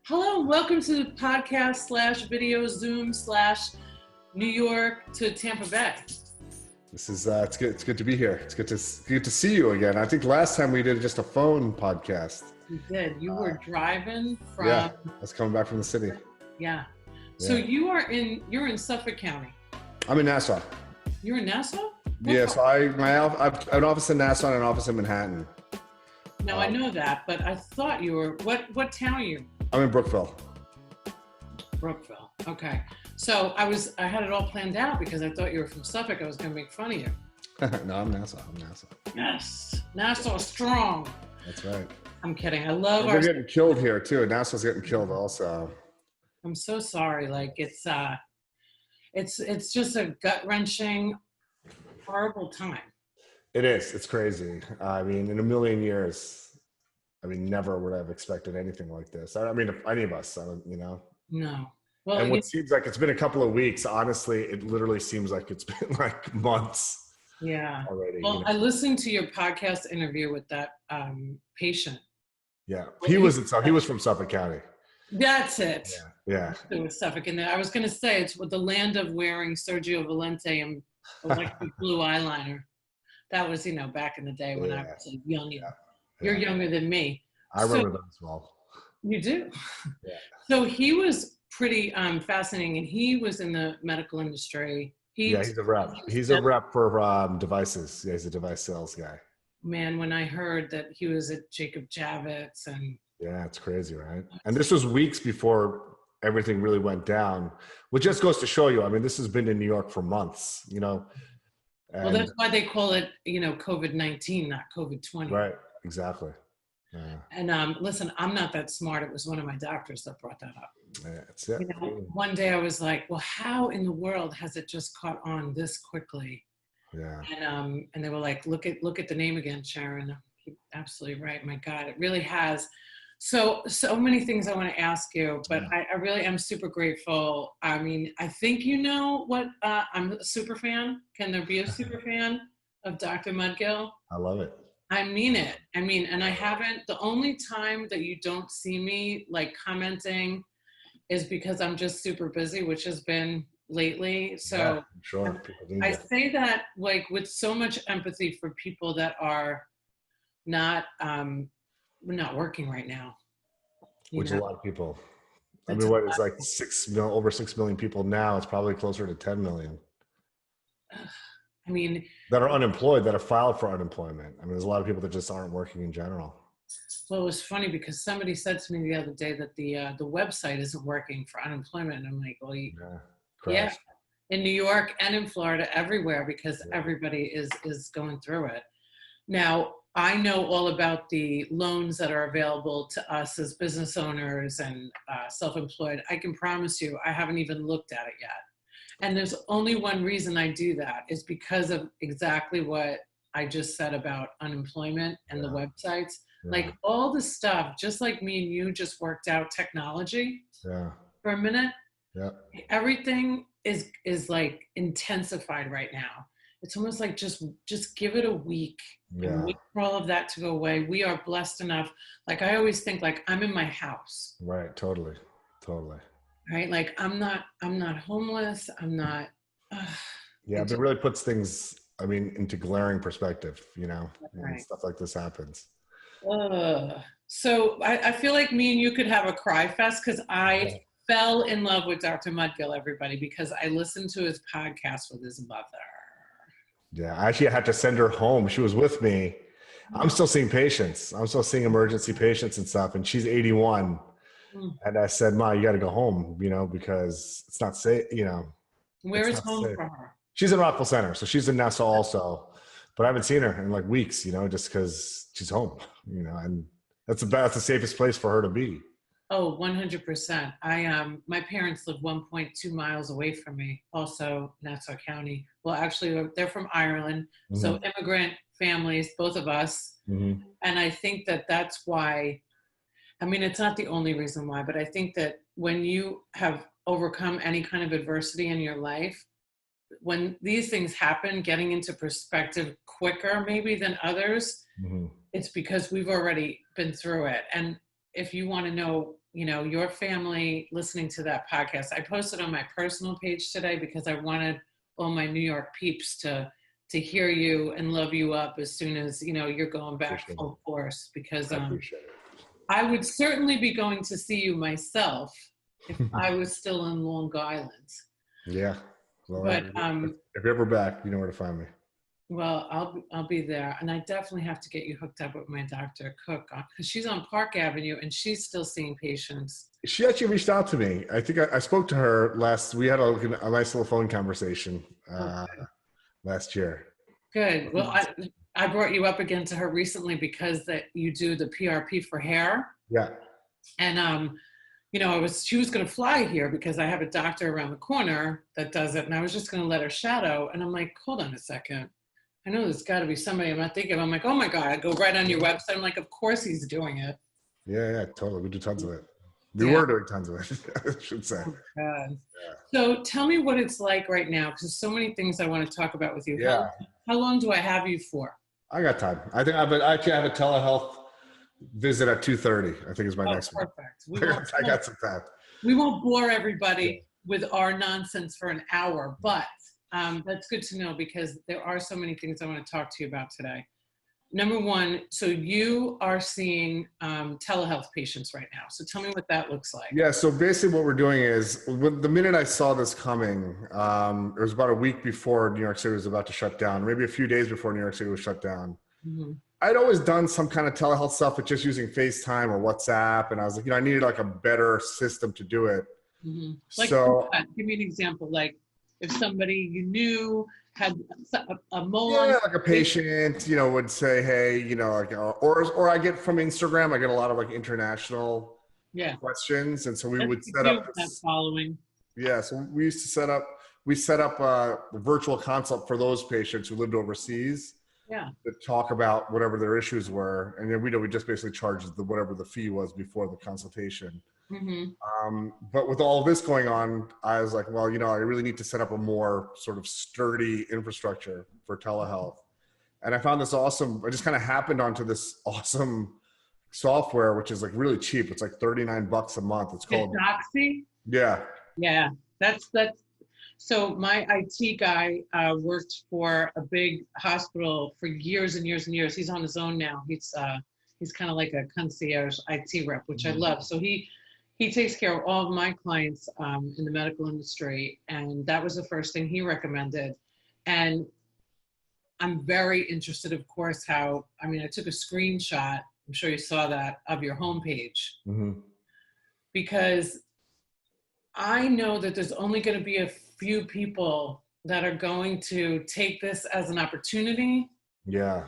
Hello, welcome to the podcast slash video Zoom slash New York to Tampa Bay. This is it's good. It's good to be here. It's good to see you again. I think last time we did just a phone podcast. You did. You were driving from. Yeah, I was coming back from the city. Yeah. So you're in Suffolk County. I'm in Nassau. You're in Nassau? Yeah. So I have an office in Nassau and an office in Manhattan. No, I know that, but I thought you were. What town are you? I'm in Brookville. Brookville. Okay. So I had it all planned out because I thought you were from Suffolk. I was going to make fun of you. No, I'm Nassau. Yes. Nassau strong. That's right. I'm kidding. I love They're getting killed here too. Nassau's getting killed also. I'm so sorry. Like it's just a gut-wrenching, horrible time. It is. It's crazy. I mean, in a million years, never would I have expected anything like this. I mean, if any of us, No. Well, and what seems like it's been a couple of weeks, honestly, it literally seems like it's been like months. Yeah. Already. Well, I listened to your podcast interview with that patient. Yeah. He was from Suffolk County. That's it. Yeah. It was Suffolk. And I was going to say, it's the land of wearing Sergio Valente and electric blue eyeliner. That was, back in the day when I was young. Yeah. You're younger than me. I remember that as well. You do? Yeah. So he was pretty fascinating, and he was in the medical industry. He's a rep. He's a rep for devices. Yeah, he's a device sales guy. Man, when I heard that he was at Jacob Javits and... Yeah, it's crazy, right? And this was weeks before everything really went down, which just goes to show you, this has been in New York for months, And, well, that's why they call it, COVID-19, not COVID-20. Right, exactly. And listen, I'm not that smart. It was one of my doctors that brought that up. Yeah, that's it. One day I was like, well, how in the world has it just caught on this quickly? Yeah. And they were like, look at the name again, Sharon. You're absolutely right. My God, it really has. So many things I want to ask you, but I really am super grateful. I think what I'm a super fan. Can there be a super fan of Dr. Mudgil? I love it. I mean it. And I haven't, the only time that you don't see me like commenting is because I'm just super busy, which has been lately. So yeah, sure. I say that like with so much empathy for people that are not working right now. Which is a lot of people. It's like over 6 million people now. It's probably closer to 10 million. That are unemployed, that have filed for unemployment. There's a lot of people that just aren't working in general. Well, it was funny because somebody said to me the other day that the website isn't working for unemployment. And I'm like, well, yeah, in New York and in Florida, everywhere, because everybody is going through it. Now, I know all about the loans that are available to us as business owners and self-employed. I can promise you, I haven't even looked at it yet. And there's only one reason I do that is because of exactly what I just said about unemployment and the websites. Yeah. Like all the stuff, just like me and you just worked out technology for a minute. Yeah. Everything is like intensified right now. It's almost like just give it a week and wait for all of that to go away. We are blessed enough. Like I always think like I'm in my house. Right. Totally. Right. Like I'm not homeless. I'm not. Yeah. But it really puts things, into glaring perspective, Right. Stuff like this happens. So I feel like me and you could have a cry fest because I fell in love with Dr. Mudgil, everybody, because I listened to his podcast with his mother. Yeah, I actually had to send her home. She was with me. I'm still seeing patients. I'm still seeing emergency patients and stuff. And she's 81. And I said, Ma, you got to go home, because it's not safe, Where is home for her? She's in Rockville Center. So she's in Nassau also. But I haven't seen her in like weeks, just because she's home, and that's the safest place for her to be. Oh, 100%. My parents live 1.2 miles away from me, also Nassau County. Well, actually, they're from Ireland. Mm-hmm. So immigrant families, both of us. Mm-hmm. And I think that that's why, it's not the only reason why, but I think that when you have overcome any kind of adversity in your life, when these things happen, getting into perspective quicker maybe than others, it's because we've already been through it. And if you want to know your family listening to that podcast. I posted on my personal page today because I wanted all my New York peeps to hear you and love you up as soon as, you're going back full force, because I would certainly be going to see you myself if I was still in Long Island. Yeah. Well, but if you're ever back, you know where to find me. Well, I'll be there, and I definitely have to get you hooked up with my Dr. Cook, because she's on Park Avenue and she's still seeing patients. She actually reached out to me. I think I spoke to her we had a nice little phone conversation last year. Good. Well, I brought you up again to her recently because that you do the PRP for hair. Yeah. And she was going to fly here because I have a doctor around the corner that does it, and I was just going to let her shadow. And I'm like, hold on a second. I know there's got to be somebody I'm not thinking of. I'm like, oh my God, I go right on your website. I'm like, of course he's doing it. Yeah, totally. We do tons of it. We were doing tons of it, I should say. Oh, God. Yeah. So tell me what it's like right now, because there's so many things I want to talk about with you. Yeah. How long do I have you for? I got time. I think I have a telehealth visit at 2:30. I think is my next one. Perfect. I got some time. We won't bore everybody with our nonsense for an hour, but that's good to know, because there are so many things I want to talk to you about today. Number one, so you are seeing telehealth patients right now. So tell me what that looks like. Yeah, so basically what we're doing is, the minute I saw this coming, it was about a week before New York City was about to shut down, maybe a few days before New York City was shut down. Mm-hmm. I'd always done some kind of telehealth stuff with just using FaceTime or WhatsApp. And I was like, I needed like a better system to do it. Mm-hmm. So give me an example. Like if somebody you knew had a mole. Yeah, like a patient, would say, hey, or I get from Instagram, I get a lot of like international questions. And so we would set up that following. Yeah. So we set up a virtual consult for those patients who lived overseas. Yeah. To talk about whatever their issues were. And then we just basically charged whatever the fee was before the consultation. Mm-hmm. But with all this going on, I was like, well, I really need to set up a more sort of sturdy infrastructure for telehealth. And I found this awesome, I just kind of happened onto this awesome software, which is like really cheap. It's like $39 a month. It's called Doxy. Yeah. Yeah. That's so my IT guy worked for a big hospital for years and years and years. He's on his own now. He's kind of like a concierge IT rep, which I love. So he takes care of all of my clients in the medical industry. And that was the first thing he recommended. And I'm very interested, of course, I took a screenshot, I'm sure you saw that, of your homepage. Mm-hmm. Because I know that there's only going to be a few people that are going to take this as an opportunity. Yeah.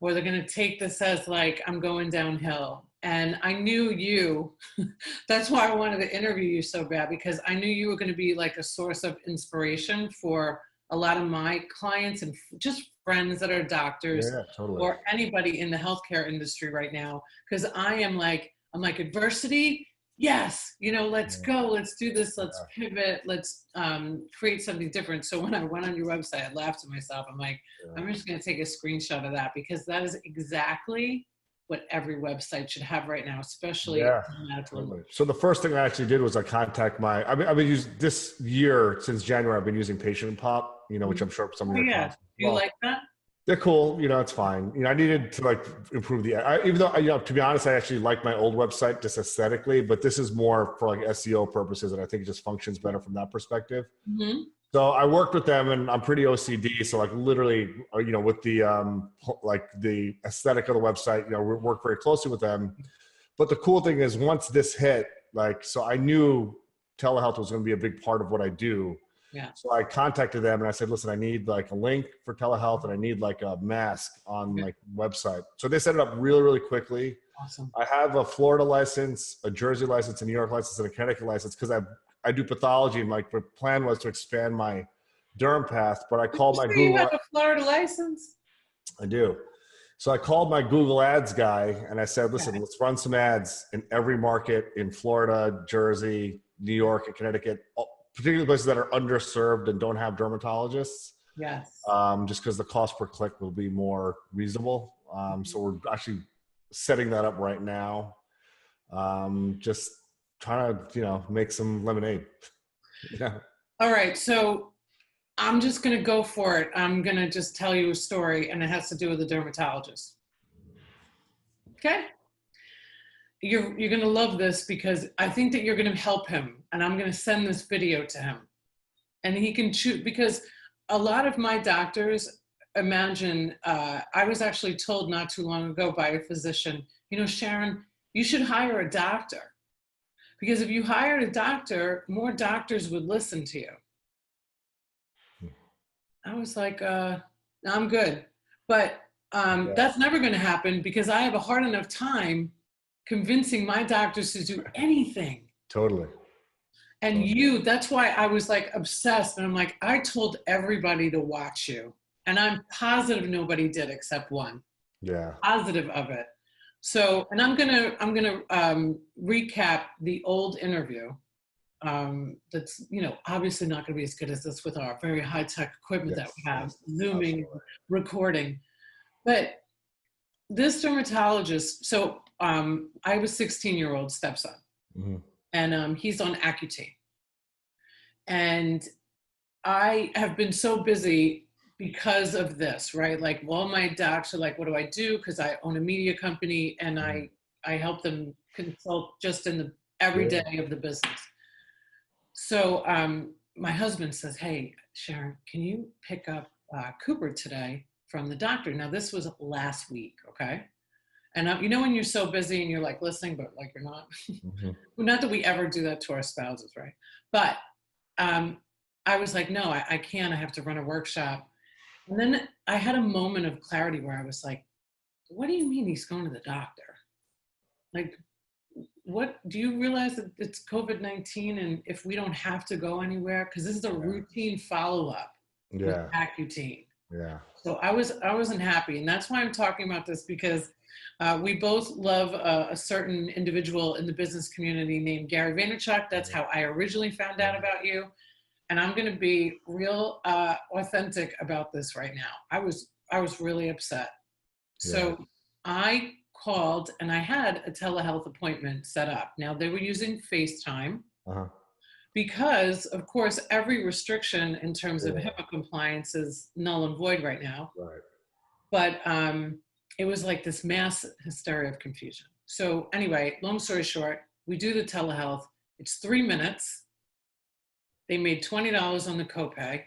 Or they're going to take this as like, I'm going downhill. And I knew you, that's why I wanted to interview you so bad, because I knew you were going to be like a source of inspiration for a lot of my clients and just friends that are doctors or anybody in the healthcare industry right now. Because I'm like adversity. Yes, let's go, let's do this, let's pivot, let's create something different. So when I went on your website, I laughed to myself. I'm like, I'm just going to take a screenshot of that, because that is exactly what every website should have right now, especially in medical. Totally. So the first thing I actually did was I contact I've been using this year, since January, I've been using Patient Pop, which I'm sure some of your clients. Do you like that? They're cool. It's fine. I needed to improve even though, to be honest, I actually like my old website just aesthetically, but this is more for SEO purposes. And I think it just functions better from that perspective. Mm-hmm. So I worked with them, and I'm pretty OCD. So literally, with the aesthetic of the website, we work very closely with them. But the cool thing is, once this hit, so I knew telehealth was going to be a big part of what I do. Yeah. So I contacted them and I said, listen, I need a link for telehealth, and I need a mask on website. So they set it up really, really quickly. Awesome. I have a Florida license, a Jersey license, a New York license, and a Connecticut license, because I do pathology, and my plan was to expand my derm path, but I called my Google. You have a Florida license? I do. So I called my Google Ads guy and I said, listen, let's run some ads in every market in Florida, Jersey, New York, and Connecticut, particularly places that are underserved and don't have dermatologists. Yes. Just because the cost per click will be more reasonable. So we're actually setting that up right now. Just trying to, make some lemonade. Yeah. All right. So I'm just going to go for it. I'm going to just tell you a story, and it has to do with a dermatologist. Okay. You're going to love this because I think that you're going to help him, and I'm going to send this video to him, and he can choose, because a lot of my doctors imagine, I was actually told not too long ago by a physician, Sharon, you should hire a doctor, because if you hired a doctor, more doctors would listen to you. I was like, I'm good. But that's never going to happen, because I have a hard enough time convincing my doctors to do anything. Totally. And that's why I was like obsessed. And I'm like, I told everybody to watch you. And I'm positive nobody did except one. Yeah. Positive of it. So, and I'm gonna recap the old interview. That's obviously not going to be as good as this with our very high tech equipment that we have, Zooming, absolutely. Recording. But this dermatologist, so I have a 16-year-old stepson, and he's on accutane, and I have been so busy because of this, right? Like, well, my docs are like, what do I do? Because I own a media company, and I help them consult just in the everyday of the business. So my husband says, hey, Sharon, can you pick up Cooper today from the doctor? Now, this was last week, okay? And when you're so busy and you're like listening, but like you're not. Not that we ever do that to our spouses, right? But I was like, no, I can't. I have to run a workshop. And then I had a moment of clarity where I was like, what do you mean he's going to the doctor? Like, what do you realize that it's COVID-19, and if we don't have to go anywhere, because this is a routine follow-up with accutane. Yeah. So I wasn't happy, and that's why I'm talking about this, because we both love a certain individual in the business community named Gary Vaynerchuk. That's how I originally found out about you, and I'm going to be real authentic about this right now. I was really upset. So I called, and I had a telehealth appointment set up. Now, they were using FaceTime because, of course, every restriction in terms of HIPAA compliance is null and void right now. Right. But it was like this mass hysteria of confusion. So anyway, long story short, we do the telehealth. It's 3 minutes. They made $20 on the copay.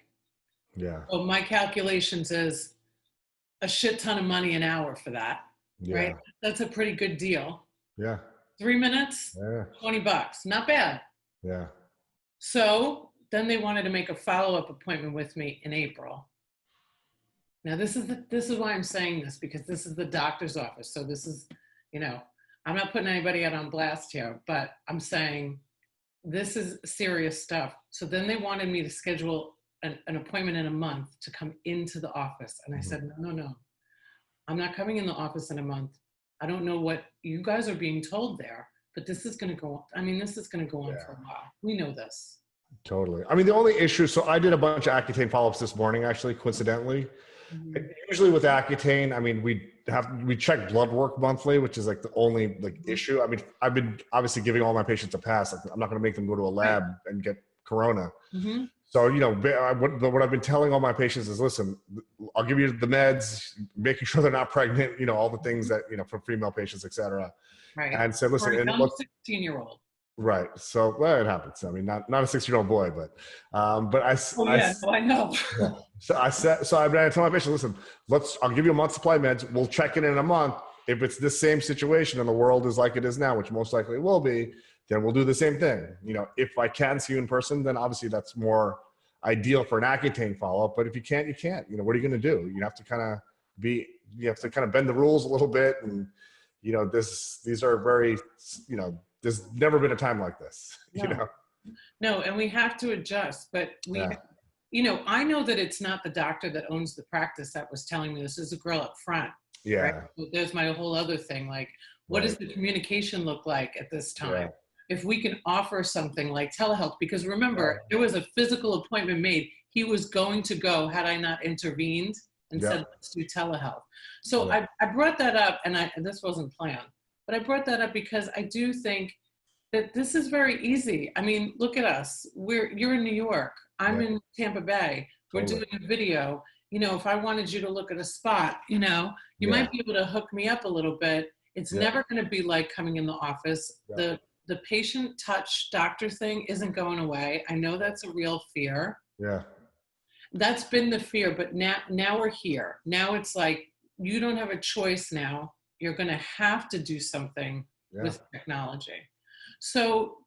Yeah. So my calculations is a shit ton of money an hour for that. Yeah. Right? That's a pretty good deal. Yeah. 3 minutes, $20. Not bad. Yeah. So then they wanted to make a follow-up appointment with me in April. Now this is why I'm saying this, because this is the doctor's office. So this is, I'm not putting anybody out on blast here, but I'm saying this is serious stuff. So then they wanted me to schedule an appointment in a month to come into the office. And I said, no. I'm not coming in the office in a month. I don't know what you guys are being told there, but this is going to go on. This is going to go on for a while. We know this. Totally. The only issue, so I did a bunch of Accutane follow-ups this morning, actually, coincidentally. Usually with Accutane, we check blood work monthly, which is like the only issue. I've been obviously giving all my patients a pass. I'm not going to make them go to a lab and get corona. So, what I've been telling all my patients is, listen, I'll give you the meds, making sure they're not pregnant, all the things that, for female patients, et cetera. Right. And said, listen, I'm a 16-year-old. Right. So, well, it happens. Not a 16-year-old boy, but I know. So I tell my patient, listen, I'll give you a month's supply of meds. We'll check in a month. If it's the same situation and the world is like it is now, which most likely it will be, then we'll do the same thing. If I can see you in person, then obviously that's more ideal for an Accutane follow-up. But if you can't, you can't. What are you going to do? You have to kind of bend the rules a little bit. And, these are very, there's never been a time like this, No, and we have to adjust, but I know that it's not the doctor that owns the practice that was telling me this. Is a girl up front. Yeah. Right? There's my whole other thing. Like, what does the communication look like at this time? Yeah. If we can offer something like telehealth, because remember, there was a physical appointment made. He was going to go had I not intervened and said, let's do telehealth. So I brought that up, and this wasn't planned, but I brought that up because I do think that this is very easy. I mean, look at us. You're in New York. I'm in Tampa Bay. We're doing a video. You know, if I wanted you to look at a spot, you know, you might be able to hook me up a little bit. It's never going to be like coming in the office. The patient touch doctor thing isn't going away. I know that's a real fear. Yeah. That's been the fear, but now we're here. Now it's like, you don't have a choice now. You're going to have to do something with technology. So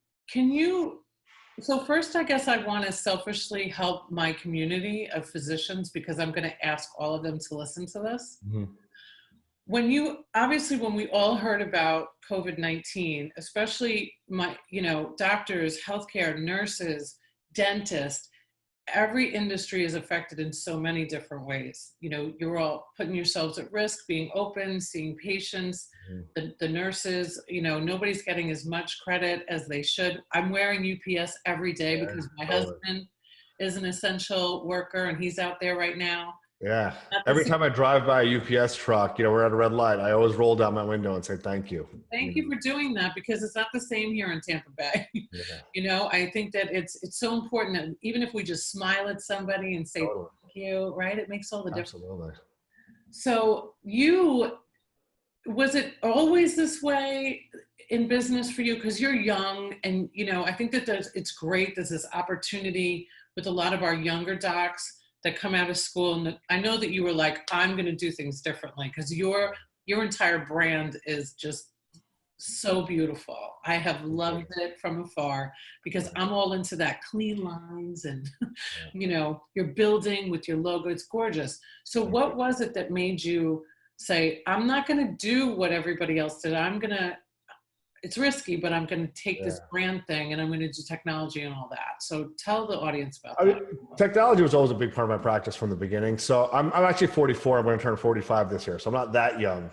so first, I guess I want to selfishly help my community of physicians, because I'm going to ask all of them to listen to this. Mm-hmm. When we all heard about COVID-19, especially doctors, healthcare, nurses, dentists, every industry is affected in so many different ways. You know, you're all putting yourselves at risk, being open, seeing patients, the nurses, you know, nobody's getting as much credit as they should. I'm wearing UPS every day because my husband is an essential worker and he's out there right now. Yeah. Every time I drive by a UPS truck, you know, we're at a red light, I always roll down my window and say, thank you. Thank you for doing that, because it's not the same here in Tampa Bay. You know, I think that it's so important that even if we just smile at somebody and say, thank you, right? It makes all the difference. Absolutely. So was it always this way in business for you? Because you're young and, you know, I think that it's great. There's this opportunity with a lot of our younger docs that come out of school. And I know that you were like, I'm going to do things differently, because your entire brand is just so beautiful. I have loved it from afar, because I'm all into that clean lines and, you know, your building with your logo. It's gorgeous. So what was it that made you say, I'm not going to do what everybody else did. It's risky, but I'm going to take this brand thing and I'm going to do technology and all that. So tell the audience about that. Technology was always a big part of my practice from the beginning. So I'm actually 44. I'm going to turn 45 this year. So I'm not that young.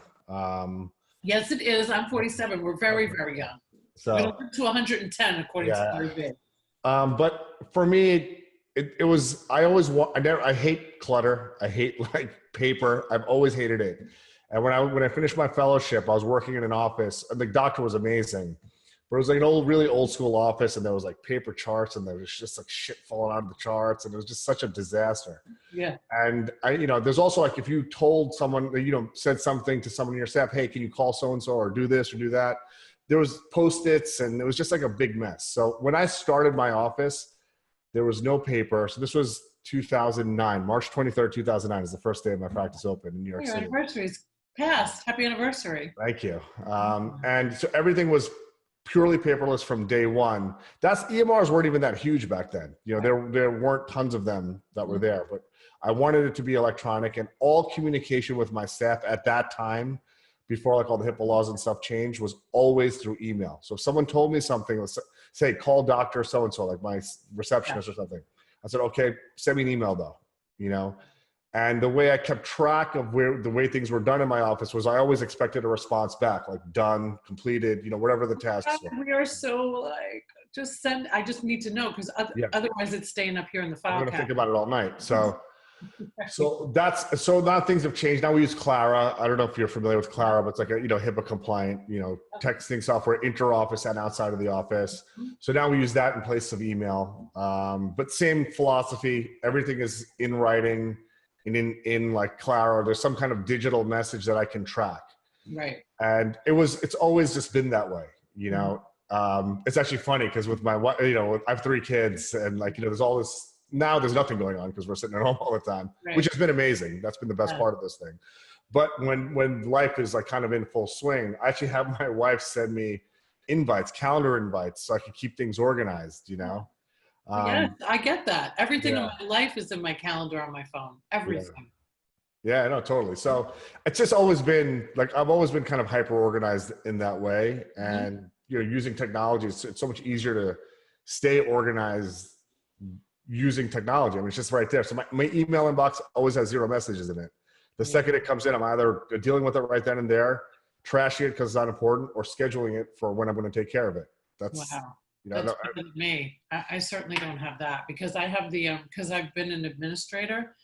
Yes, it is. I'm 47. We're very, very young. So we don't live to 110 according to Larry. But for me, I hate clutter. I hate like paper. I've always hated it. And when I finished my fellowship, I was working in an office, and the doctor was amazing, but it was like an really old school office, and there was like paper charts, and there was just like shit falling out of the charts, and it was just such a disaster. Yeah. And there's also like, if you told someone, said something to someone in your staff, hey, can you call so-and-so or do this or do that? There was Post-its, and it was just like a big mess. So when I started my office, there was no paper. So this was 2009, March 23rd, 2009 is the first day of my practice open in New York City. Your anniversary's passed. Happy anniversary. Thank you. And so everything was purely paperless from day one. EMRs weren't even that huge back then. You know, there weren't tons of them that were there, but I wanted it to be electronic, and all communication with my staff at that time, before like all the HIPAA laws and stuff changed, was always through email. So if someone told me something, let's say call Dr. So-and-so, like my receptionist or something, I said, okay, send me an email though, you know? And the way I kept track of the way things were done in my office was I always expected a response back, like done, completed, whatever the tasks were. We are so like, just send, I just need to know, because otherwise it's staying up here in the file. I'm going to think about it all night. So now things have changed. Now we use Clara. I don't know if you're familiar with Clara, but it's like a, HIPAA compliant, texting software, inter-office and outside of the office. So now we use that in place of email. But same philosophy, everything is in writing. And in like Clara, there's some kind of digital message that I can track. Right. And it's always just been that way, It's actually funny because with my wife, I have 3 kids, and like, there's all this, now there's nothing going on because we're sitting at home all the time, which has been amazing. That's been the best part of this thing. But when life is like kind of in full swing, I actually have my wife send me calendar invites, so I can keep things organized, Yes, I get that. Everything in my life is in my calendar on my phone. Everything. Yeah, no, totally. So it's just always been like, I've always been kind of hyper organized in that way. And, using technology, it's so much easier to stay organized using technology. I mean, it's just right there. So my email inbox always has 0 messages in it. The second it comes in, I'm either dealing with it right then and there, trashing it because it's not important, or scheduling it for when I'm going to take care of it. That's better than me. I certainly don't have that, because I have because I've been an administrator.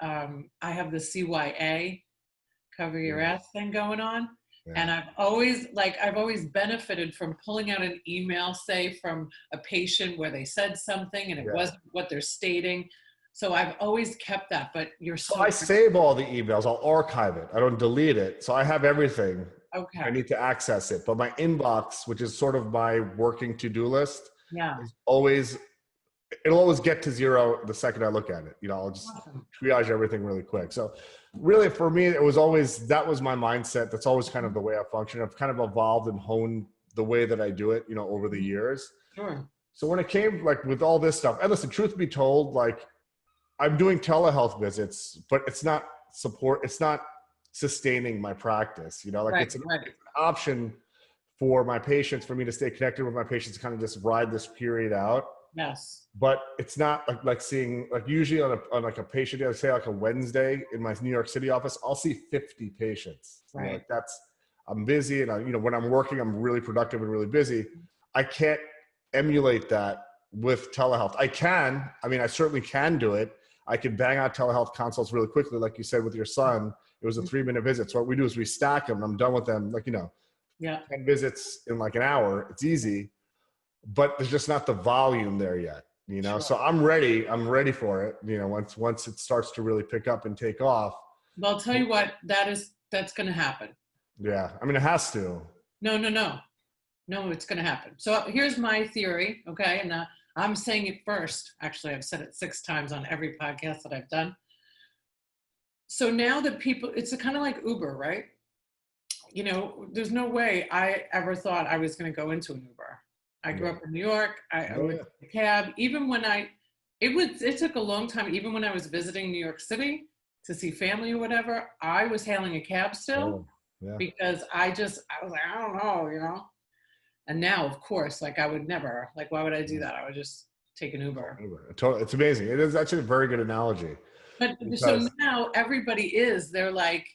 I have the CYA, cover your ass thing going on. And I've always benefited from pulling out an email, say from a patient where they said something and it wasn't what they're stating. So I've always kept that, but you're so. Well, I save all the emails. I'll archive it. I don't delete it. So I have everything. Okay. I need to access it. But my inbox, which is sort of my working to-do list, is it'll always get to zero the second I look at it. You know, I'll just triage everything really quick. So really for me, it was always, that was my mindset. That's always kind of the way I function. I've kind of evolved and honed the way that I do it, you know, over the years. Sure. So when it came like with all this stuff, and listen, truth be told, like I'm doing telehealth visits, but it's not sustaining my practice, you know, like it's an option for my patients, for me to stay connected with my patients, kind of just ride this period out. Yes. But it's not like seeing, like usually on like a patient day, say like a Wednesday in my New York City office, I'll see 50 patients. Right. You know, like I'm busy, and you know, when I'm working, I'm really productive and really busy. I can't emulate that with telehealth. I certainly can do it. I can bang out telehealth consults really quickly. Like you said, with your son, it was a 3-minute visit. So what we do is we stack them and I'm done with them. Like, you know, 10 visits in like an hour, it's easy, but there's just not the volume there yet, you know? So I'm ready for it. You know, once it starts to really pick up and take off. Well, I'll tell you what, that's going to happen. Yeah. I mean, it has to. No, it's going to happen. So here's my theory. Okay. And I'm saying it first. Actually, I've said it 6 times on every podcast that I've done. So now that it's kind of like Uber, right? You know, there's no way I ever thought I was going to go into an Uber. I grew up in New York. I went to a cab. Even when it took a long time, even when I was visiting New York City to see family or whatever, I was hailing a cab still because I was like, I don't know, you know? And now, of course, like I would never, like, why would I do that? I would just take an Uber. It's amazing. It is actually a very good analogy. But so now they're like,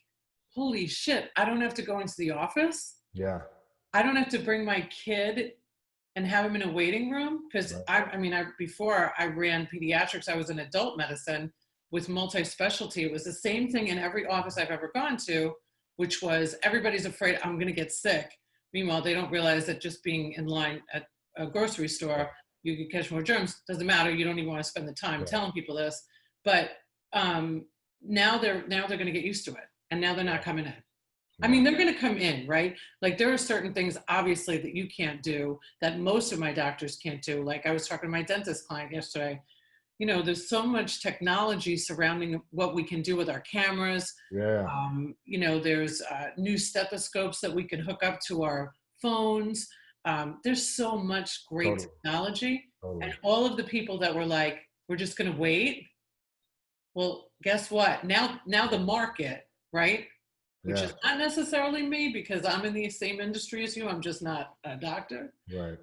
holy shit, I don't have to go into the office. Yeah. I don't have to bring my kid and have him in a waiting room. Because before I ran pediatrics, I was in adult medicine with multi-specialty. It was the same thing in every office I've ever gone to, which was everybody's afraid I'm going to get sick. Meanwhile, they don't realize that just being in line at a grocery store, you can catch more germs. Doesn't matter. You don't even want to spend the time telling people this. But now they're going to get used to it, and now they're not coming in. I mean, they're going to come in, right? Like there are certain things, obviously, that you can't do that most of my doctors can't do. Like I was talking to my dentist client yesterday. You know, there's so much technology surrounding what we can do with our cameras. Yeah. You know, there's new stethoscopes that we can hook up to our phones. There's so much great technology. And all of the people that were like, we're just going to wait. Well, guess what? Now the market, right? Which is not necessarily me because I'm in the same industry as you. I'm just not a doctor. Right.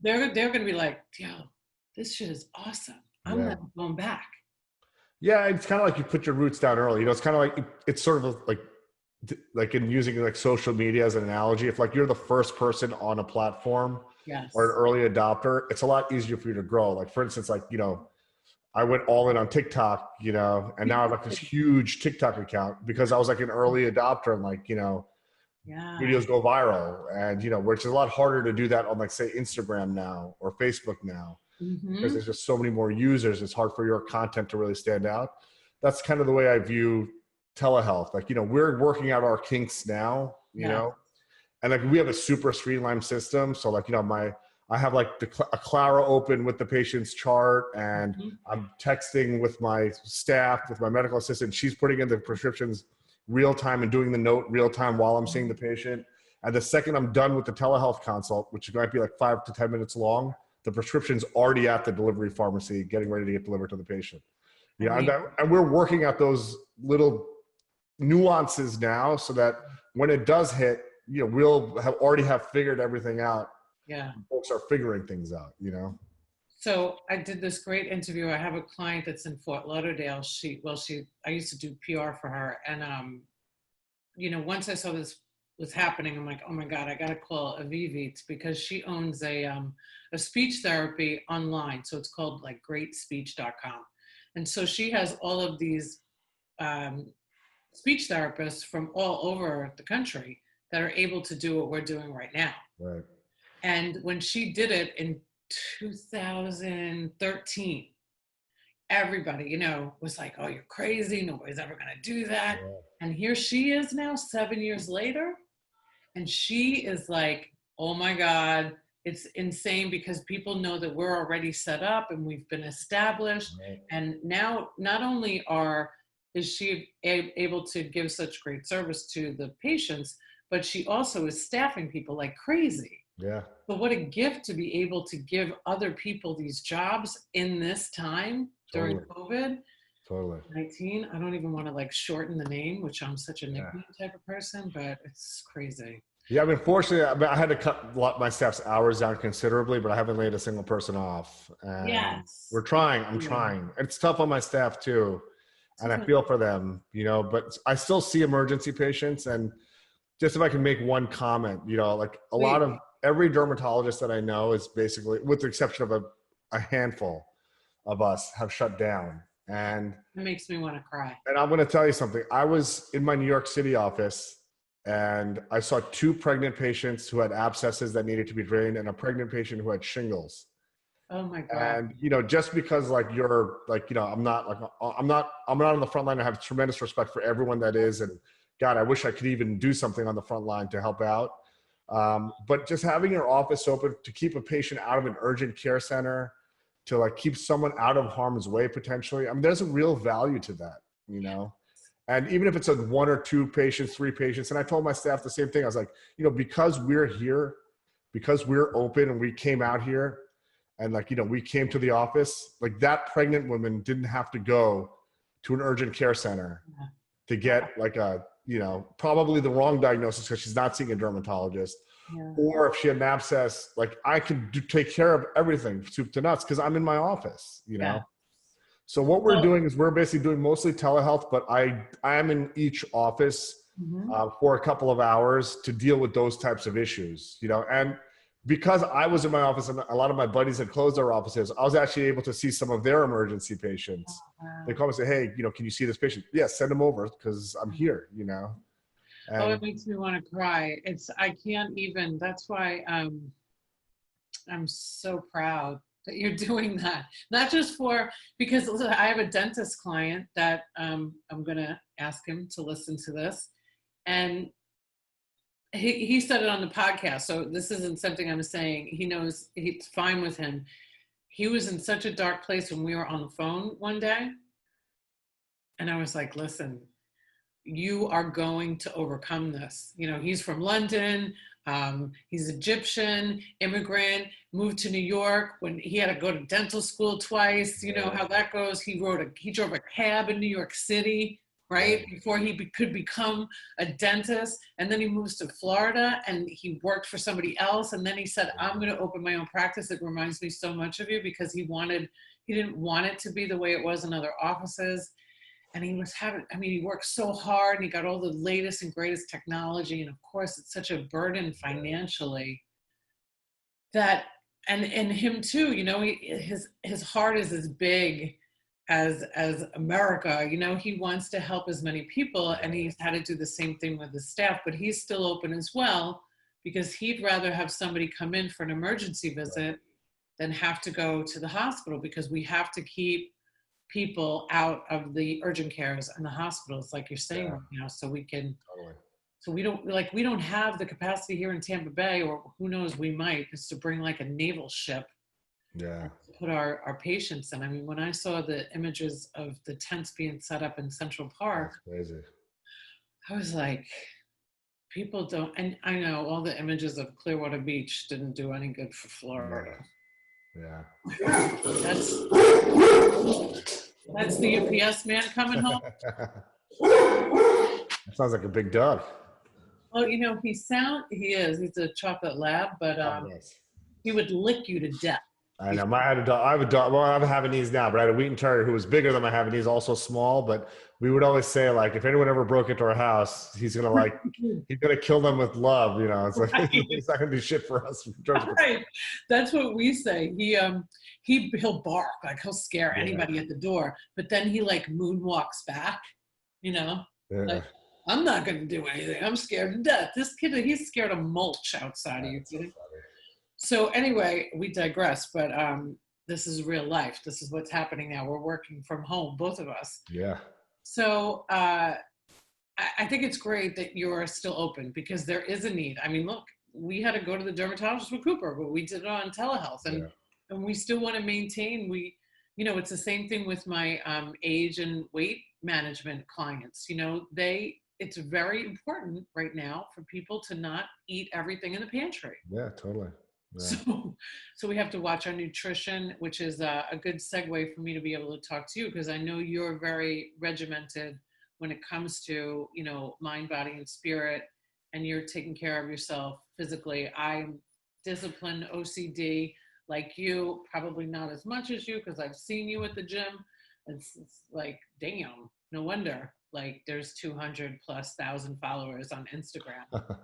They're going to be like, yo, this shit is awesome. I'm not going back. Yeah, it's kind of like you put your roots down early. You know, it's kind of like it's sort of like in using like social media as an analogy. If like you're the first person on a platform or an early adopter, it's a lot easier for you to grow. Like for instance, like, you know, I went all in on TikTok, you know, and now I have like this huge TikTok account because I was like an early adopter and like, you know, videos go viral, and, you know, which is a lot harder to do that on like say Instagram now or Facebook now. Because there's just so many more users. It's hard for your content to really stand out. That's kind of the way I view telehealth. Like, you know, we're working out our kinks now, you know, and like we have a super streamlined system. So like, you know, I have like a Clara open with the patient's chart, and I'm texting with my staff, with my medical assistant. She's putting in the prescriptions real time and doing the note real time while I'm seeing the patient. And the second I'm done with the telehealth consult, which might be like 5 to 10 minutes long, the prescription's already at the delivery pharmacy, getting ready to get delivered to the patient. Yeah, and we're working at those little nuances now, so that when it does hit, you know, we'll already have figured everything out. Yeah, folks are figuring things out, you know. So I did this great interview. I have a client that's in Fort Lauderdale. I used to do PR for her, and you know, once I saw this was happening, I'm like, oh my God, I got to call Avivi, because she owns a speech therapy online. So it's called like greatspeech.com. And so she has all of these speech therapists from all over the country that are able to do what we're doing right now. Right. And when she did it in 2013, everybody, you know, was like, oh, you're crazy. Nobody's ever going to do that. Yeah. And here she is now, 7 years later. And she is like, oh my God, it's insane because people know that we're already set up and we've been established. Right. And now not only is she able to give such great service to the patients, but she also is staffing people like crazy. Yeah. But what a gift to be able to give other people these jobs in this time during COVID. Totally. 19. I don't even want to like shorten the name, which I'm such a nickname type of person, but it's crazy. Yeah, I mean, fortunately, I had to cut my staff's hours down considerably, but I haven't laid a single person off. And Yes. we're trying. I'm trying. It's tough on my staff too, and I feel for them, you know. But I still see emergency patients, and just if I can make one comment, you know, like a lot of every dermatologist that I know is basically, with the exception of a handful of us, have shut down. And it makes me want to cry. And I'm going to tell you something. I was in my New York City office and I saw 2 pregnant patients who had abscesses that needed to be drained and a pregnant patient who had shingles. Oh my God. And, you know, just because like you're like, you know, I'm not on the front line. I have tremendous respect for everyone that is. And God, I wish I could even do something on the front line to help out. But just having your office open to keep a patient out of an urgent care center, to like keep someone out of harm's way potentially. I mean, there's a real value to that, you know? And even if it's a 1 or 2 patients, 3 patients, and I told my staff the same thing. I was like, you know, because we're here, because we're open and we came out here and like, you know, we came to the office, like that pregnant woman didn't have to go to an urgent care center to get like a, you know, probably the wrong diagnosis because she's not seeing a dermatologist. Yeah. Or if she had an abscess, like I could take care of everything soup to nuts because I'm in my office, you know? Yeah. So what we're doing is we're basically doing mostly telehealth, but I am in each office for a couple of hours to deal with those types of issues, you know? And because I was in my office and a lot of my buddies had closed their offices, I was actually able to see some of their emergency patients. Oh, wow. They call me and say, hey, you know, can you see this patient? Yeah, send them over because I'm here, you know? And oh, it makes me want to cry. I can't even, that's why I'm so proud that you're doing that. Not just because listen, I have a dentist client that I'm going to ask him to listen to this. And he said it on the podcast. So this isn't something I'm saying. He knows it's fine with him. He was in such a dark place when we were on the phone one day. And I was like, listen, you are going to overcome this. You know, he's from London. He's Egyptian, immigrant, moved to New York when he had to go to dental school twice. You know how that goes. He drove a cab in New York City, right? Before he could become a dentist. And then he moves to Florida and he worked for somebody else. And then he said, I'm going to open my own practice. It reminds me so much of you because he didn't want it to be the way it was in other offices. And he worked so hard and he got all the latest and greatest technology. And of course, it's such a burden financially that, and him too, you know, his heart is as big as America. You know, he wants to help as many people and he's had to do the same thing with his staff, but he's still open as well because he'd rather have somebody come in for an emergency visit than have to go to the hospital because we have to keep people out of the urgent cares and the hospitals, like you're saying right now, so we can, so we don't have the capacity here in Tampa Bay, or who knows, we might, is to bring like a naval ship, to put our patients in. I mean, when I saw the images of the tents being set up in Central Park, that's crazy. I was like, people don't, and I know all the images of Clearwater Beach didn't do any good for Florida. Yeah. That's the UPS man coming home. That sounds like a big dog. Well, you know, he's a chocolate lab, but he would lick you to death. I know. I have a dog. Well, I have a Havanese now, but I had a Wheaton Terrier who was bigger than my Havanese, also small. But we would always say, like, if anyone ever broke into our house, he's gonna kill them with love. You know, it's like he's not gonna do shit for us. Right. That's what we say. He'll bark, like he'll scare anybody at the door, but then he like moonwalks back. You know, like, I'm not going to do anything. I'm scared to death. This kid, he's scared of mulch outside. Are you kidding? So anyway, we digress, but this is real life. This is what's happening now. We're working from home, both of us. Yeah. So I think it's great that you're still open because there is a need. I mean, look, we had to go to the dermatologist with Cooper, but we did it on telehealth, and we still want to maintain. It's the same thing with my age and weight management clients. It's very important right now for people to not eat everything in the pantry. Yeah, totally. Yeah. So we have to watch our nutrition, which is a good segue for me to be able to talk to you because I know you're very regimented when it comes to, mind, body, and spirit, and you're taking care of yourself physically. I'm disciplined, OCD, like you, probably not as much as you because I've seen you at the gym. It's like, damn, no wonder. Like there's 200,000+ followers on Instagram.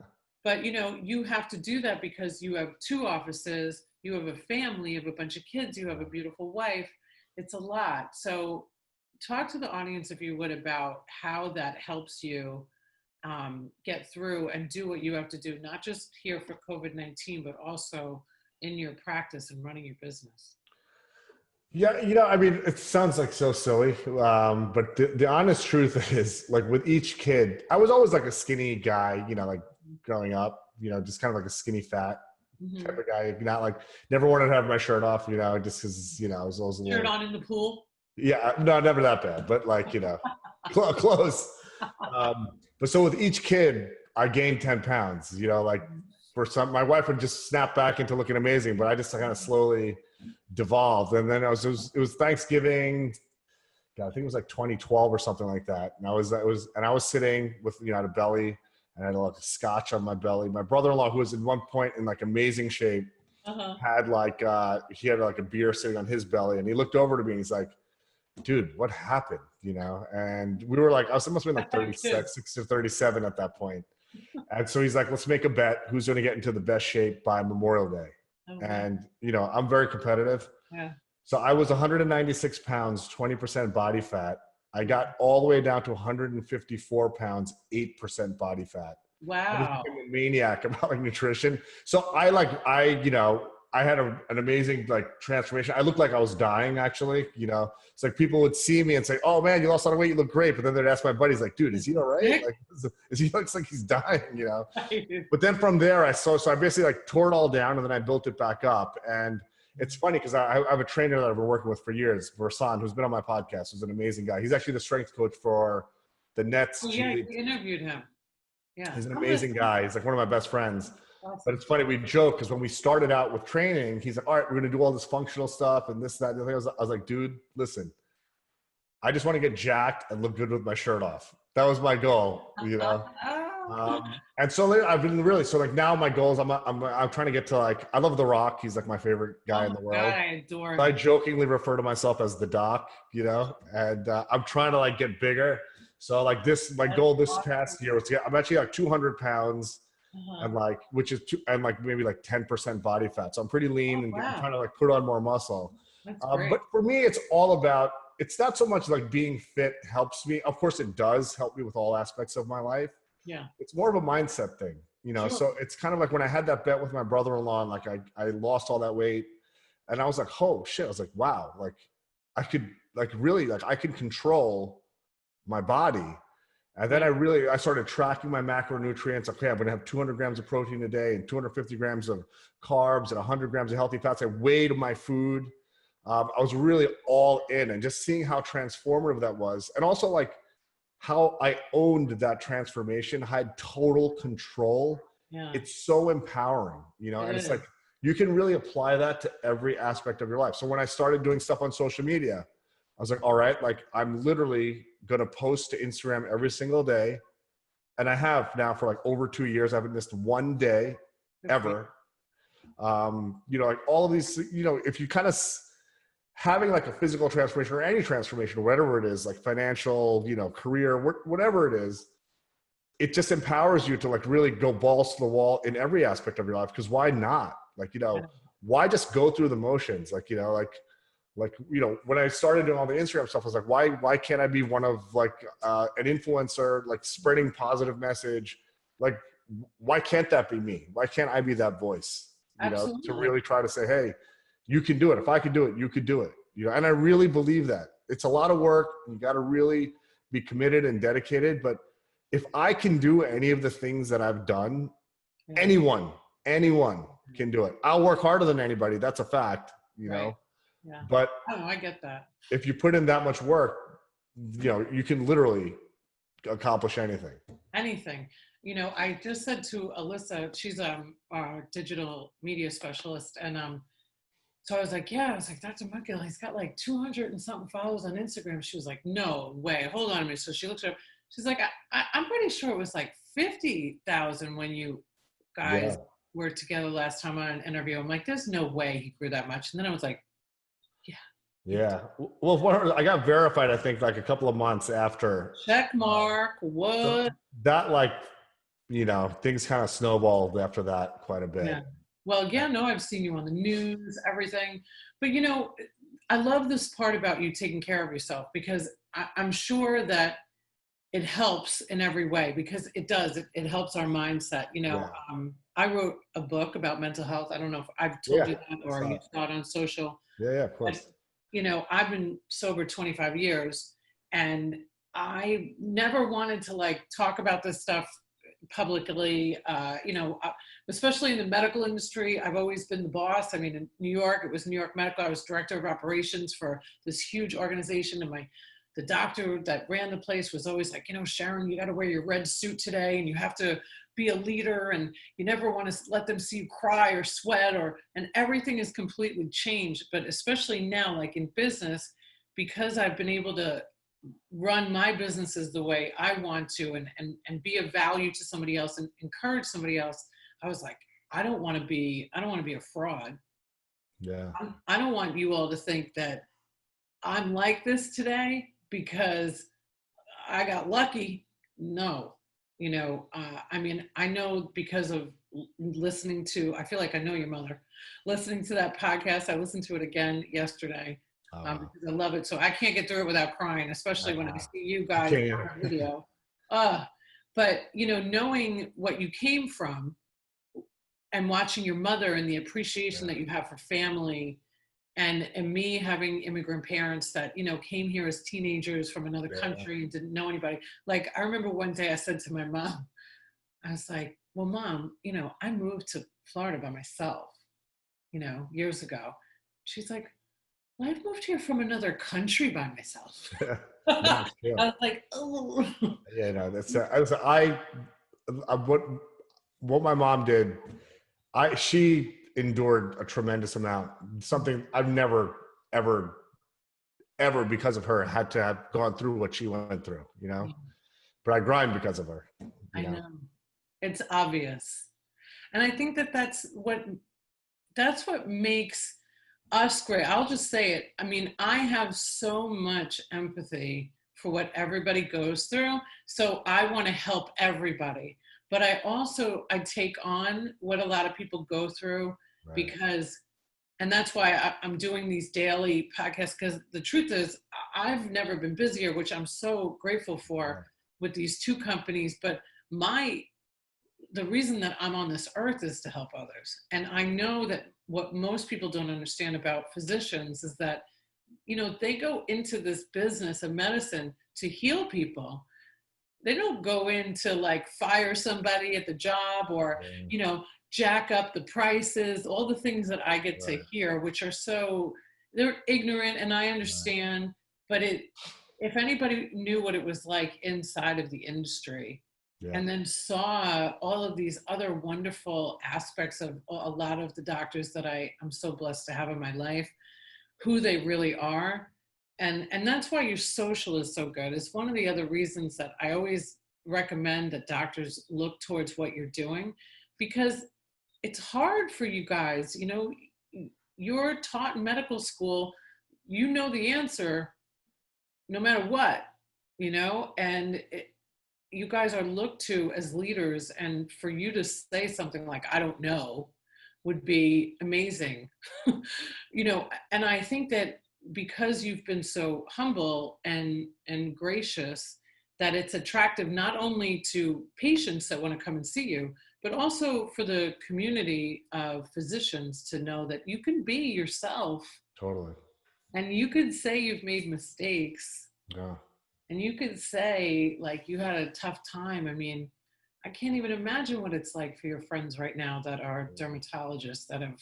But, you have to do that because you have 2 offices, you have a family, you have a bunch of kids, you have a beautiful wife. It's a lot. So talk to the audience, if you would, about how that helps you get through and do what you have to do, not just here for COVID-19, but also in your practice and running your business. Yeah, I mean, it sounds like so silly, but the honest truth is, like with each kid, I was always like a skinny guy, like growing up, just kind of like a skinny fat type of guy, not like never wanted to have my shirt off, just because, I was always a little... Shirt on in the pool? Yeah, no, never that bad, but like, close. But so with each kid, I gained 10 pounds, like for some, my wife would just snap back into looking amazing, but I just kind of slowly devolved. And then it was Thanksgiving. God, I think it was like 2012 or something like that. And I was sitting with, I had a belly and I had like a scotch on my belly. My brother-in-law, who was at one point in like amazing shape, had like, he had like a beer sitting on his belly, and he looked over to me and he's like, dude, what happened? And we were like, it must have been like 36 or 37 at that point. And so he's like, let's make a bet who's going to get into the best shape by Memorial Day. And, I'm very competitive. Yeah. So I was 196 pounds, 20% body fat. I got all the way down to 154 pounds, 8% body fat. Wow. I was a maniac about like nutrition. So I had an amazing like transformation. I looked like I was dying actually, it's like people would see me and say, oh man, you lost a lot of weight. You look great. But then they'd ask my buddies like, dude, is he all right? Like, he looks like he's dying, But then from there so I basically like tore it all down and then I built it back up. And it's funny because I have a trainer that I've been working with for years, Versan, who's been on my podcast, who's an amazing guy. He's actually the strength coach for the Nets. Oh, yeah, you interviewed him. Yeah. He's an amazing guy. He's like one of my best friends. Awesome. But it's funny, we joke because when we started out with training, he's like, all right, we're going to do all this functional stuff and this, that, and the thing. I was like, dude, listen, I just want to get jacked and look good with my shirt off. That was my goal, and so I've been really, so like now my goals, I'm trying to get to like, I love The Rock. He's like my favorite guy in the world. God, I adore him. I jokingly refer to myself as the Doc, and I'm trying to like get bigger. So like my goal this past year was to get, I'm actually like 200 pounds and like, and like maybe like 10% body fat. So I'm pretty lean and I'm trying to like put on more muscle. But for me, it's all about, it's not so much like being fit helps me. Of course it does help me with all aspects of my life. Yeah. It's more of a mindset thing, Sure. So it's kind of like when I had that bet with my brother-in-law and like I lost all that weight and I was like, oh shit. I was like, wow, like I could like really, like I could control my body. And then I started tracking my macronutrients. Okay, I'm going to have 200 grams of protein a day and 250 grams of carbs and 100 grams of healthy fats. I weighed my food. I was really all in, and just seeing how transformative that was. And also like how I owned that transformation, I had total control. Yeah. It's so empowering, and it's like, you can really apply that to every aspect of your life. So when I started doing stuff on social media, I was like, all right, like I'm literally going to post to Instagram every single day. And I have now for like over 2 years. I haven't missed one day ever. Like all of these, if you kind of having like a physical transformation or any transformation, whatever it is, like financial, career, whatever it is, it just empowers you to like really go balls to the wall in every aspect of your life. Because why not? Like, why just go through the motions? Like, Like, when I started doing all the Instagram stuff, I was like, why can't I be one of like an influencer, like spreading positive message? Like, why can't that be me? Why can't I be that voice, to Absolutely. really try to say, hey, you can do it. If I could do it, you could do it. And I really believe that. It's a lot of work. You got to really be committed and dedicated. But if I can do any of the things that I've done, anyone can do it. I'll work harder than anybody. That's a fact, Right. Yeah. But I get that. if you put in that much work, you can literally accomplish anything. Anything. I just said to Alyssa, she's our digital media specialist, and so I was like, Dr. Mudgil, he's got like 200 and something followers on Instagram. She was like, no way, hold on a minute. So she looked up, she's like, I'm pretty sure it was like 50,000 when you guys were together last time on an interview. I'm like, there's no way he grew that much. And then I was like, yeah. Well, I got verified, I think, like a couple of months after. Check mark. What? That things kind of snowballed after that quite a bit. Yeah. Well, I've seen you on the news, everything. But, I love this part about you taking care of yourself, because I'm sure that it helps in every way, because it does. It helps our mindset. I wrote a book about mental health. I don't know if I've told you that, or you saw it on social. Yeah, of course. But, I've been sober 25 years, and I never wanted to like talk about this stuff publicly, especially in the medical industry. I've always been the boss. I mean, in New York, it was New York Medical. I was director of operations for this huge organization, and the doctor that ran the place was always like, Sharon, you got to wear your red suit today, and you have to be a leader, and you never want to let them see you cry or sweat, and everything is completely changed. But especially now, like in business, because I've been able to run my businesses the way I want to, and be of value to somebody else and encourage somebody else, I was like, I don't want to be a fraud. Yeah. I don't want you all to think that I'm like this today because I got lucky. No. I mean, I know because of listening to, I feel like I know your mother, listening to that podcast. I listened to it again yesterday. Because I love it. So I can't get through it without crying, especially when I see you guys on the video. But, knowing what you came from and watching your mother and the appreciation that you have for family, and me having immigrant parents that, came here as teenagers from another country and didn't know anybody. Like, I remember one day I said to my mom, I was like, well, Mom, I moved to Florida by myself, years ago. She's like, well, I've moved here from another country by myself. I was like, oh. Yeah, no, that's what my mom did. She endured a tremendous amount. Something I've never, ever, because of her had to have gone through what she went through. But I grind because of her. I know. It's obvious, and I think that's what makes us great. I'll just say it. I mean, I have so much empathy for what everybody goes through. So I want to help everybody. But I take on what a lot of people go through, because, and that's why I'm doing these daily podcasts, because the truth is I've never been busier, which I'm so grateful for with these two companies. But the reason that I'm on this earth is to help others. And I know that what most people don't understand about physicians is that, they go into this business of medicine to heal people. They don't go in to like fire somebody at the job or, jack up the prices, all the things that I get to hear, which are they're ignorant, and I understand, but if anybody knew what it was like inside of the industry, and then saw all of these other wonderful aspects of a lot of the doctors that I'm so blessed to have in my life, who they really are. And that's why your social is so good. It's one of the other reasons that I always recommend that doctors look towards what you're doing, because it's hard for you guys. You're taught in medical school, the answer no matter what, and you guys are looked to as leaders, and for you to say something like, I don't know, would be amazing. And I think that because you've been so humble and gracious, that it's attractive not only to patients that want to come and see you, but also for the community of physicians to know that you can be yourself. Totally. And you could say you've made mistakes. Yeah. And you could say, like, you had a tough time. I mean, I can't even imagine what it's like for your friends right now that are dermatologists that have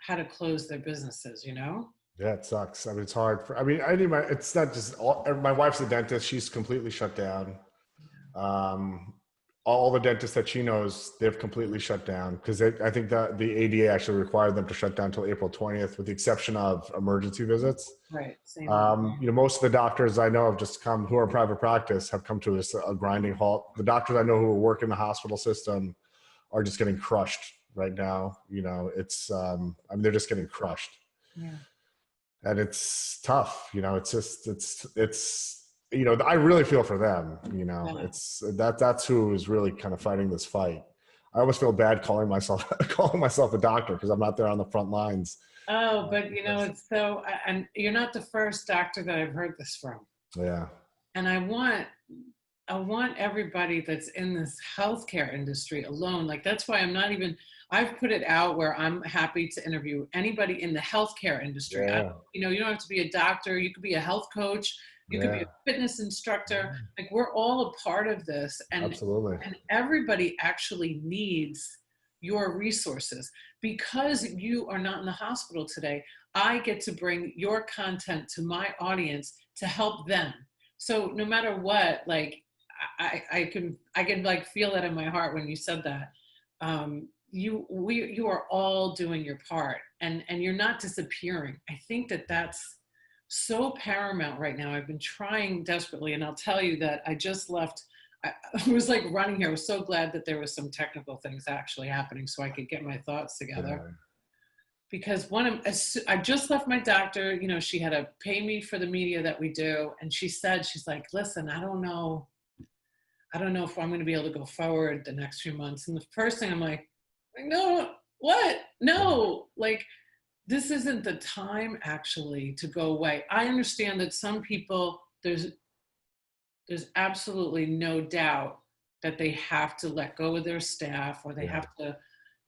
had to close their businesses, you know? Yeah, it sucks. I mean, it's hard. It's not just my wife's a dentist. She's completely shut down. All the dentists that she knows, they've completely shut down because I think that the ADA actually required them to shut down until April 20th, with the exception of emergency visits. Right. Same. Most of the doctors I know have just come, who are in private practice, have come to a grinding halt. The doctors I know who work in the hospital system are just getting crushed right now. They're just getting crushed. Yeah. And it's tough. I really feel for them. That's who is really kind of fighting this fight. I almost feel bad calling myself a doctor because I'm not there on the front lines. Oh, but it's so, and you're not the first doctor that I've heard this from. Yeah. And I want everybody that's in this healthcare industry alone. Like, that's why I've put it out where I'm happy to interview anybody in the healthcare industry. Yeah. You don't have to be a doctor. You could be a health coach. You could be a fitness instructor. Like, we're all a part of this. And, absolutely. And everybody actually needs your resources. Because you are not in the hospital today, I get to bring your content to my audience to help them. So no matter what, like, I can like feel that in my heart when you said that. You are all doing your part, and you're not disappearing. I think that's so paramount right now. I've been trying desperately, and I'll tell you that I just left. I was like running here. I was so glad that there was some technical things actually happening so I could get my thoughts together. Yeah. Because I just left my doctor. She had to pay me for the media that we do, and she's like, listen, I don't know if I'm going to be able to go forward the next few months. And the first thing I'm like, no, what? No, like, this isn't the time actually to go away. I understand that some people, there's absolutely no doubt that they have to let go of their staff, or they have to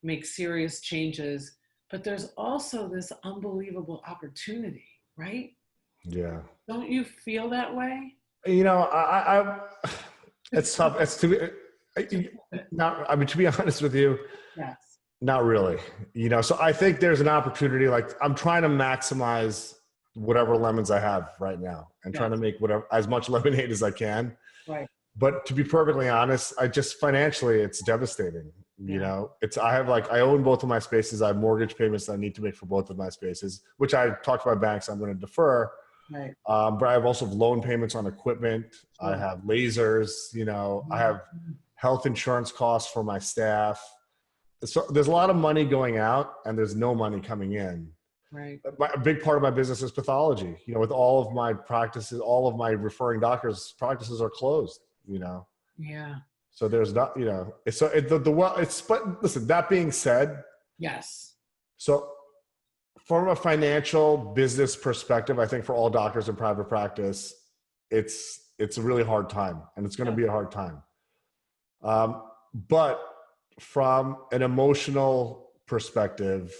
make serious changes. But there's also this unbelievable opportunity, right? Yeah. Don't you feel that way? It's tough. To be honest with you, yes. Not really. So I think there's an opportunity. Like, I'm trying to maximize whatever lemons I have right now, and trying to make as much lemonade as I can. Right. But to be perfectly honest, financially, it's devastating. I own both of my spaces. I have mortgage payments that I need to make for both of my spaces, which I talked to my banks. I'm going to defer. Right. But I have also loan payments on equipment. Sure. I have lasers, I have health insurance costs for my staff. So there's a lot of money going out and there's no money coming in. Right. A big part of my business is pathology. With all of my practices, all of my referring doctors' practices are closed, Yeah. So there's not, but listen, that being said. Yes. So from a financial business perspective, I think for all doctors in private practice, it's a really hard time, and it's going to be a hard time. But from an emotional perspective,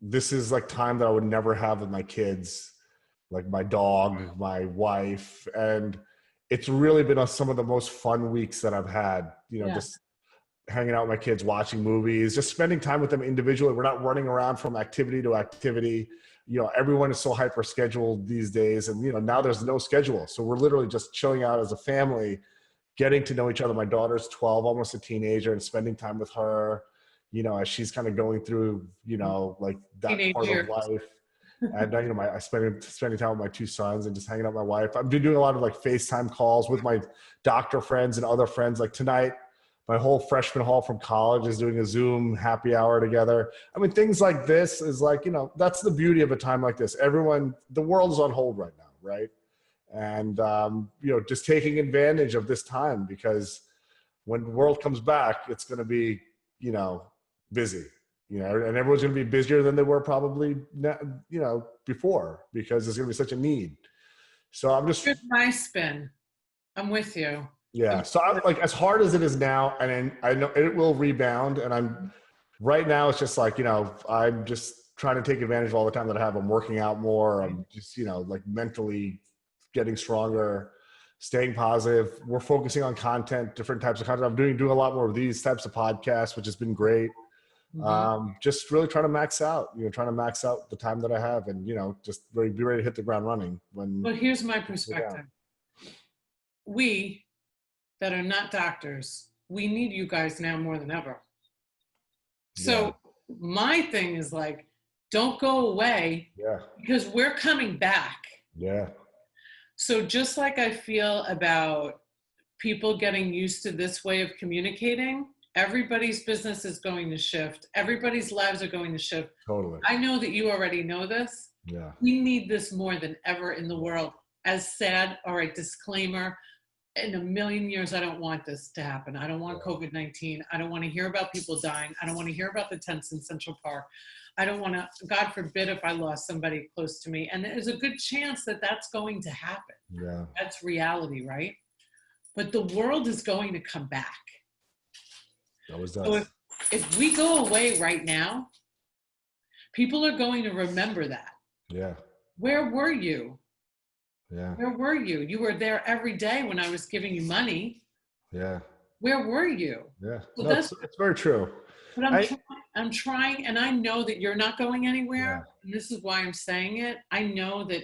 this is like time that I would never have with my kids, like my dog, my wife. And it's really been some of the most fun weeks that I've had, just hanging out with my kids, watching movies, just spending time with them individually. We're not running around from activity to activity. Everyone is so hyper scheduled these days, and now there's no schedule. So we're literally just chilling out as a family, getting to know each other. My daughter's 12, almost a teenager, and spending time with her, as she's kind of going through, like that teenage part years. Of life. And I spending time with my two sons and just hanging out with my wife. I've been doing a lot of like FaceTime calls with my doctor friends and other friends. Like tonight, my whole freshman hall from college is doing a Zoom happy hour together. I mean, things like this is like, that's the beauty of a time like this. The world is on hold right now, right? And, just taking advantage of this time, because when the world comes back, it's going to be, busy, and everyone's going to be busier than they were probably, before, because there's going to be such a need. So I'm just, here's my spin. I'm with you. yeah. So I'm like, as hard as it is now, and I know it will rebound, and right now it's just like, I'm just trying to take advantage of all the time that I have. I'm working out more. I'm just, like mentally getting stronger, staying positive. We're focusing on content, different types of content. I'm doing a lot more of these types of podcasts, which has been great. Just really trying to max out the time that I have, and, just be ready to hit the ground running when. Well, here's my perspective. We that are not doctors, we need you guys now more than ever. So my thing is like, don't go away, because we're coming back. Yeah. So just like I feel about people getting used to this way of communicating, everybody's business is going to shift. Everybody's lives are going to shift. Totally. I know that you already know this. Yeah. We need this more than ever in the world. As sad, all right, disclaimer, in a million years, I don't want this to happen. I don't want COVID-19. I don't want to hear about people dying. I don't want to hear about the tents in Central Park. I don't want to, God forbid, if I lost somebody close to me. And there's a good chance that that's going to happen. Yeah. That's reality, right? But the world is going to come back. It always does. So if we go away right now, people are going to remember that. Yeah. Where were you? Yeah. Where were you? You were there every day when I was giving you money. Yeah. Where were you? Yeah. Well, no, it's very true. But I'm trying, and I know that you're not going anywhere. And this is why I'm saying it. I know that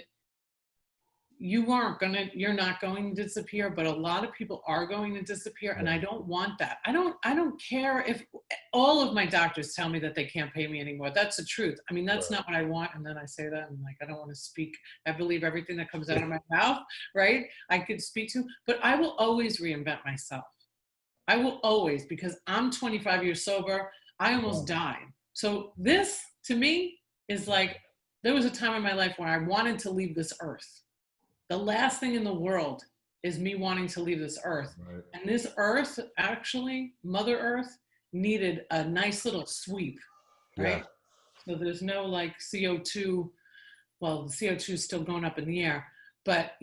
you're not going to disappear, but a lot of people are going to disappear, and I don't want that. I don't care if all of my doctors tell me that they can't pay me anymore. That's the truth. I mean, that's not what I want. And then I say that, and like, I don't want to speak. I believe everything that comes out of my mouth, right? I could speak to, but I will always reinvent myself. I will always, because I'm 25 years sober. I almost died. So this, to me, is like, there was a time in my life where I wanted to leave this earth. The last thing in the world is me wanting to leave this earth. Right. And this earth, actually, Mother Earth, needed a nice little sweep, right? So there's no like CO2, well, the CO2 is still going up in the air, but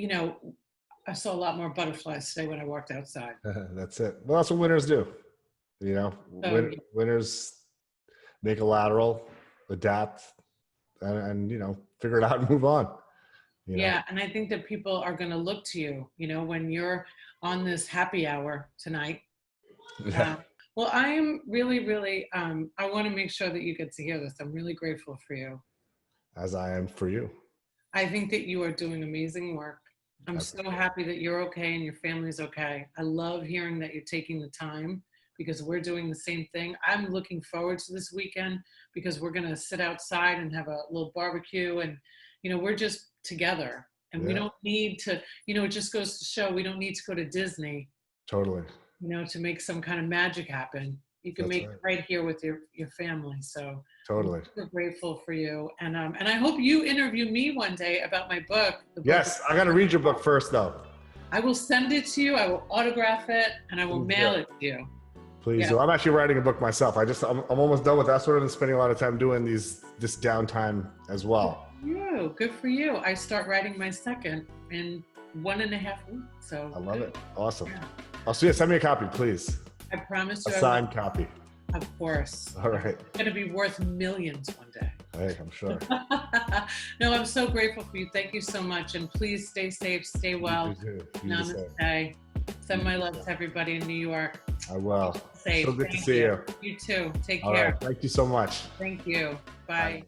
I saw a lot more butterflies today when I walked outside. That's it. Well, that's what winners do. Winners make a lateral, adapt, and figure it out and move on. Yeah, and I think that people are going to look to you, when you're on this happy hour tonight. Well, I am really, really, I want to make sure that you get to hear this. I'm really grateful for you. As I am for you. I think that you are doing amazing work. I'm so happy that you're okay and your family's okay. I love hearing that you're taking the time, because we're doing the same thing. I'm looking forward to this weekend, because we're going to sit outside and have a little barbecue, and, we're just together, and we don't need to, it just goes to show we don't need to go to Disney. Totally. To make some kind of magic happen. You can make it right here with your family. So totally. I'm so grateful for you. And I hope you interview me one day about my book. Yes, I got to read your book first though. I will send it to you. I will autograph it, and I will mail it to you. Please do. I'm actually writing a book myself. I'm almost done with that. Sort of spending a lot of time doing this downtime as well. Good for you. I start writing my second in 1.5 weeks. So I love it. Awesome. Yeah. I'll see you. Send me a copy, please. I promise you. A signed copy. Of course. All right. It's going to be worth millions one day. Hey, I'm sure. No, I'm so grateful for you. Thank you so much. And please stay safe, stay well. You Namaste. Send my love to everybody in New York. I will. Safe. So good to see you. You too. Take care. All right. Thank you so much. Thank you. Bye.